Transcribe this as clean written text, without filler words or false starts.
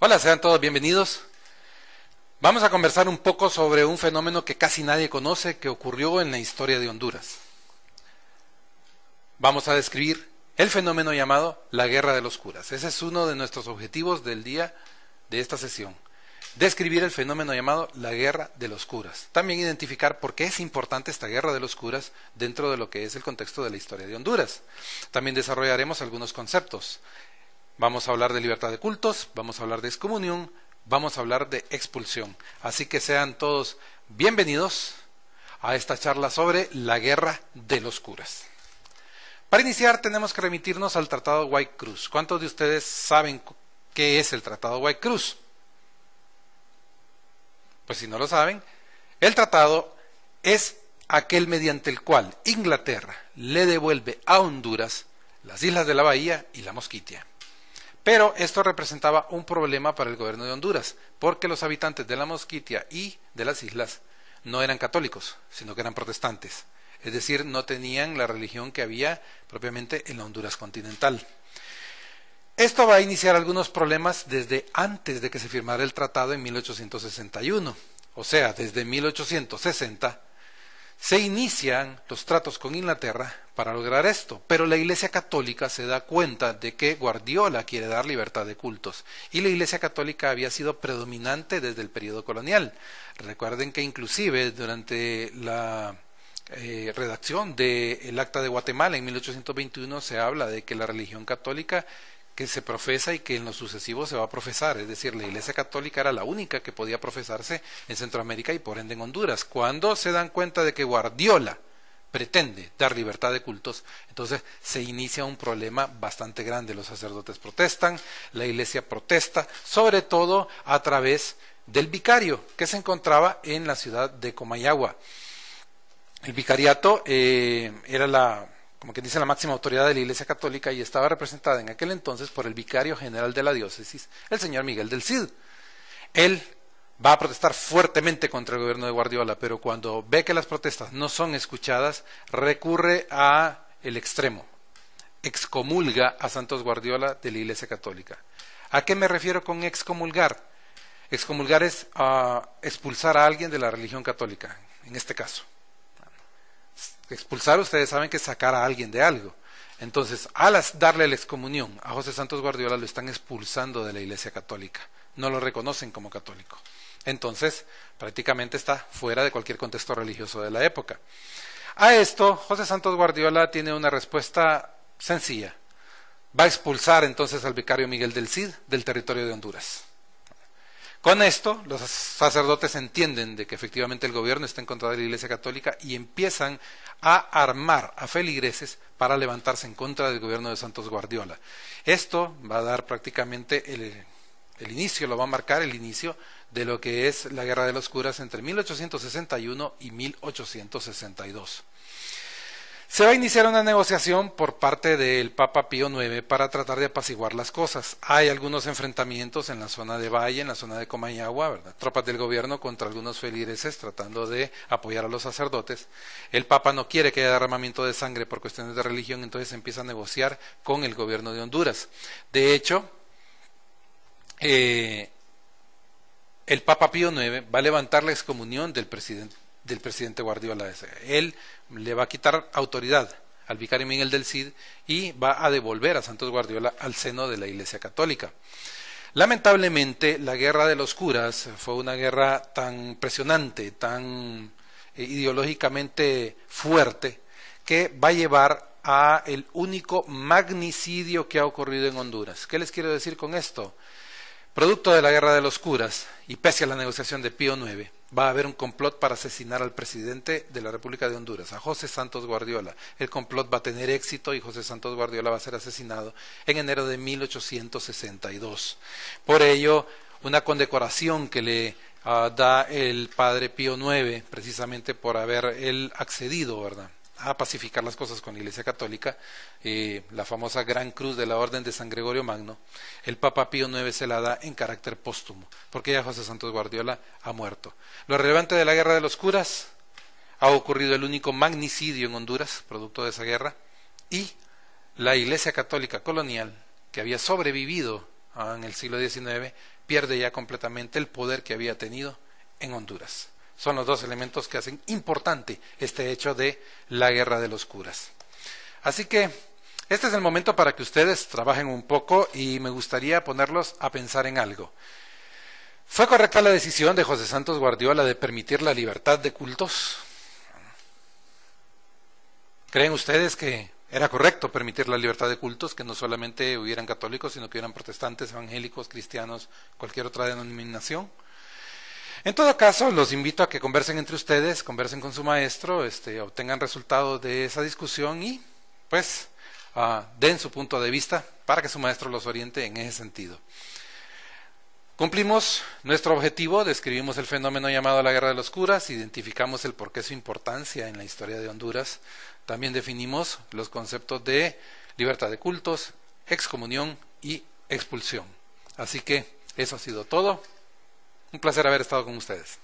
Hola, sean todos bienvenidos. Vamos a conversar un poco sobre un fenómeno que casi nadie conoce que ocurrió en la historia de Honduras. Vamos a describir el fenómeno llamado la Guerra de los Curas. Ese es uno de nuestros objetivos del día de esta sesión. Describir el fenómeno llamado la Guerra de los Curas. También identificar por qué es importante esta Guerra de los Curas dentro de lo que es el contexto de la historia de Honduras. También desarrollaremos algunos conceptos. Vamos a hablar de libertad de cultos, vamos a hablar de excomunión, vamos a hablar de expulsión. Así que sean todos bienvenidos a esta charla sobre la Guerra de los Curas. Para iniciar tenemos que remitirnos al Tratado White Cruz. ¿Cuántos de ustedes saben qué es el Tratado White Cruz? Pues si no lo saben, el tratado es aquel mediante el cual Inglaterra le devuelve a Honduras las islas de la Bahía y la Mosquitia. Pero esto representaba un problema para el gobierno de Honduras, porque los habitantes de la Mosquitia y de las islas no eran católicos, sino que eran protestantes. Es decir, no tenían la religión que había propiamente en la Honduras continental. Esto va a iniciar algunos problemas desde antes de que se firmara el tratado en 1861. O sea, desde 1860 se inician los tratos con Inglaterra para lograr esto, pero la Iglesia Católica se da cuenta de que Guardiola quiere dar libertad de cultos y la Iglesia Católica había sido predominante desde el periodo colonial. Recuerden que inclusive durante la redacción del Acta de Guatemala en 1821 se habla de que la religión católica que se profesa y que en lo sucesivo se va a profesar, es decir, la Iglesia Católica era la única que podía profesarse en Centroamérica y por ende en Honduras. Cuando se dan cuenta de que Guardiola pretende dar libertad de cultos, entonces se inicia un problema bastante grande. Los sacerdotes protestan, la Iglesia protesta, sobre todo a través del vicario que se encontraba en la ciudad de Comayagua. El vicariato era como quien dice, la máxima autoridad de la Iglesia Católica y estaba representada en aquel entonces por el vicario general de la diócesis, el señor Miguel del Cid. Él va a protestar fuertemente contra el gobierno de Guardiola, pero cuando ve que las protestas no son escuchadas, recurre a el extremo. Excomulga a Santos Guardiola de la Iglesia Católica. ¿A qué me refiero con excomulgar? Excomulgar es expulsar a alguien de la religión católica, en este caso. Expulsar, ustedes saben que es sacar a alguien de algo. Entonces, al darle la excomunión a José Santos Guardiola, lo están expulsando de la Iglesia Católica. No lo reconocen como católico. Entonces, prácticamente está fuera de cualquier contexto religioso de la época. A esto, José Santos Guardiola tiene una respuesta sencilla. Va a expulsar entonces al vicario Miguel del Cid del territorio de Honduras. Con esto, los sacerdotes entienden de que efectivamente el gobierno está en contra de la Iglesia Católica y empiezan a armar a feligreses para levantarse en contra del gobierno de Santos Guardiola. Esto va a dar prácticamente el inicio, lo va a marcar el inicio de lo que es la Guerra de los Curas entre 1861 y 1862. Se va a iniciar una negociación por parte del Papa Pío IX para tratar de apaciguar las cosas. Hay algunos enfrentamientos en la zona de Valle, en la zona de Comayagua, ¿verdad? Tropas del gobierno contra algunos feligreses tratando de apoyar a los sacerdotes. El Papa no quiere que haya derramamiento de sangre por cuestiones de religión, entonces empieza a negociar con el gobierno de Honduras. De hecho, el Papa Pío IX va a levantar la excomunión del presidente Guardiola. Él le va a quitar autoridad al vicario Miguel del Cid y va a devolver a Santos Guardiola al seno de la Iglesia Católica. Lamentablemente, la Guerra de los Curas fue una guerra tan impresionante, tan ideológicamente fuerte, que va a llevar a el único magnicidio que ha ocurrido en Honduras. ¿Qué les quiero decir con esto? Producto de la Guerra de los Curas, y pese a la negociación de Pío IX, va a haber un complot para asesinar al presidente de la República de Honduras, a José Santos Guardiola. El complot va a tener éxito y José Santos Guardiola va a ser asesinado en enero de 1862. Por ello, una condecoración que le da el padre Pío IX, precisamente por haber él accedido, ¿verdad?, a pacificar las cosas con la Iglesia Católica, la famosa Gran Cruz de la Orden de San Gregorio Magno, el Papa Pío IX se la da en carácter póstumo, porque ya José Santos Guardiola ha muerto. Lo relevante de la Guerra de los Curas: ha ocurrido el único magnicidio en Honduras, producto de esa guerra, y la Iglesia Católica colonial, que había sobrevivido en el siglo XIX, pierde ya completamente el poder que había tenido en Honduras. Son los dos elementos que hacen importante este hecho de la Guerra de los Curas. Así que este es el momento para que ustedes trabajen un poco y me gustaría ponerlos a pensar en algo. ¿Fue correcta la decisión de José Santos Guardiola de permitir la libertad de cultos? ¿Creen ustedes que era correcto permitir la libertad de cultos, que no solamente hubieran católicos, sino que hubieran protestantes, evangélicos, cristianos, cualquier otra denominación? En todo caso, los invito a que conversen entre ustedes, conversen con su maestro, obtengan resultados de esa discusión y pues den su punto de vista para que su maestro los oriente en ese sentido. Cumplimos nuestro objetivo, describimos el fenómeno llamado la Guerra de los Curas, identificamos el porqué su importancia en la historia de Honduras, también definimos los conceptos de libertad de cultos, excomunión y expulsión. Así que eso ha sido todo. Un placer haber estado con ustedes.